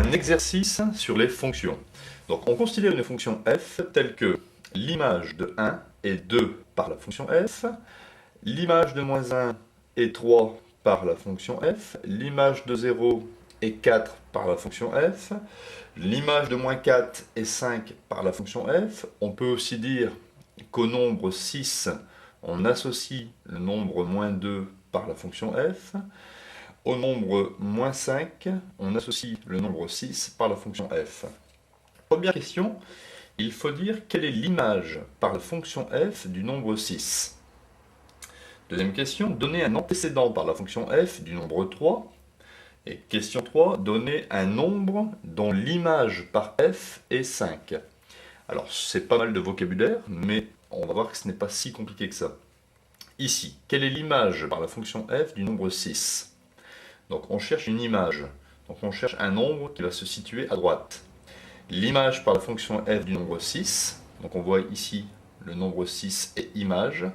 un exercice sur les fonctions. Donc on considère une fonction f telle que l'image de 1 est 2 par la fonction f, l'image de moins 1 est 3 par la fonction f, l'image de 0 est 4 par la fonction f, l'image de moins 4 est 5 par la fonction f. On peut aussi dire qu'au nombre 6, on associe le nombre moins 2 par la fonction f. Au nombre moins 5, on associe le nombre 6 par la fonction f. Première question, il faut dire quelle est l'image par la fonction f du nombre 6. Deuxième question, donner un antécédent par la fonction f du nombre 3. Et question 3, donner un nombre dont l'image par f est 5. Alors c'est pas mal de vocabulaire, mais on va voir que ce n'est pas si compliqué que ça. Ici, quelle est l'image par la fonction f du nombre 6? Donc on cherche une image, donc on cherche un nombre qui va se situer à droite. L'image par la fonction f du nombre 6, donc on voit ici le nombre 6 est image,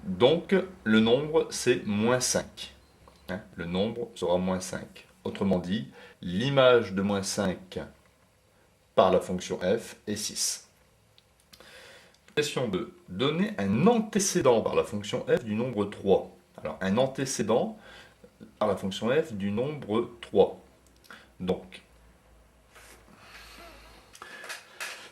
donc le nombre c'est moins 5. Le nombre sera moins 5. Autrement dit, l'image de moins 5 par la fonction f est 6. Question 2. Donner un antécédent par la fonction f du nombre 3. Alors un antécédent par la fonction f du nombre 3. Donc,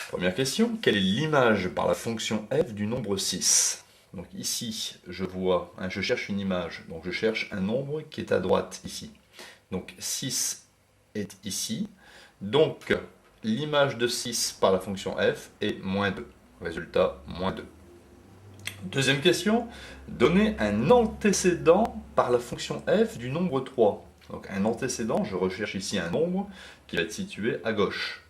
première question, quelle est l'image par la fonction f du nombre 6? Donc ici, je cherche une image, donc je cherche un nombre qui est à droite ici. Donc 6 est ici, donc l'image de 6 par la fonction f est moins 2. Résultat, moins 2. Deuxième question, donner un antécédent par la fonction f du nombre 3. Donc un antécédent, je recherche ici un nombre qui va être situé à gauche.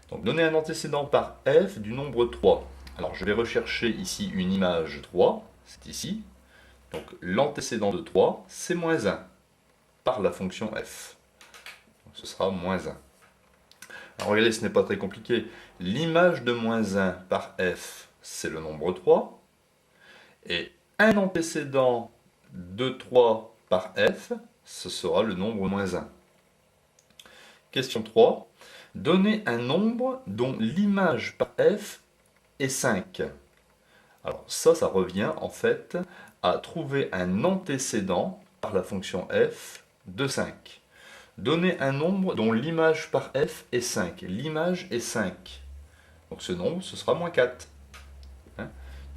Donc donner un antécédent par f du nombre 3. Alors je vais rechercher ici une image 3, c'est ici. Donc l'antécédent de 3, c'est moins 1 par la fonction f. Donc ce sera moins 1. Alors regardez, ce n'est pas très compliqué. L'image de moins 1 par f, c'est le nombre 3. Et un antécédent de 3 par f, ce sera le nombre moins 1. Question 3. Donner un nombre dont l'image par f est 5. Alors ça revient en fait à trouver un antécédent par la fonction f de 5. Donner un nombre dont l'image par f est 5. L'image est 5. Donc ce nombre, ce sera moins 4.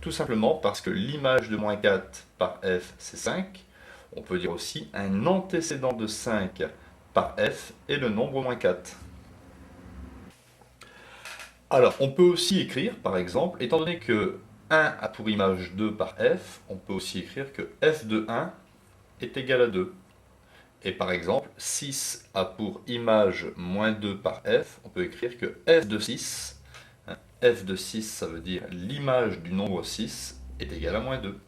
Tout simplement parce que l'image de moins 4 par f, c'est 5. On peut dire aussi un antécédent de 5 par f est le nombre moins 4. Alors, on peut aussi écrire, par exemple, étant donné que 1 a pour image 2 par f, on peut aussi écrire que f de 1 est égal à 2. Et par exemple, 6 a pour image moins 2 par f, on peut écrire que f de 6, f de 6, ça veut dire l'image du nombre 6 est égale à moins 2.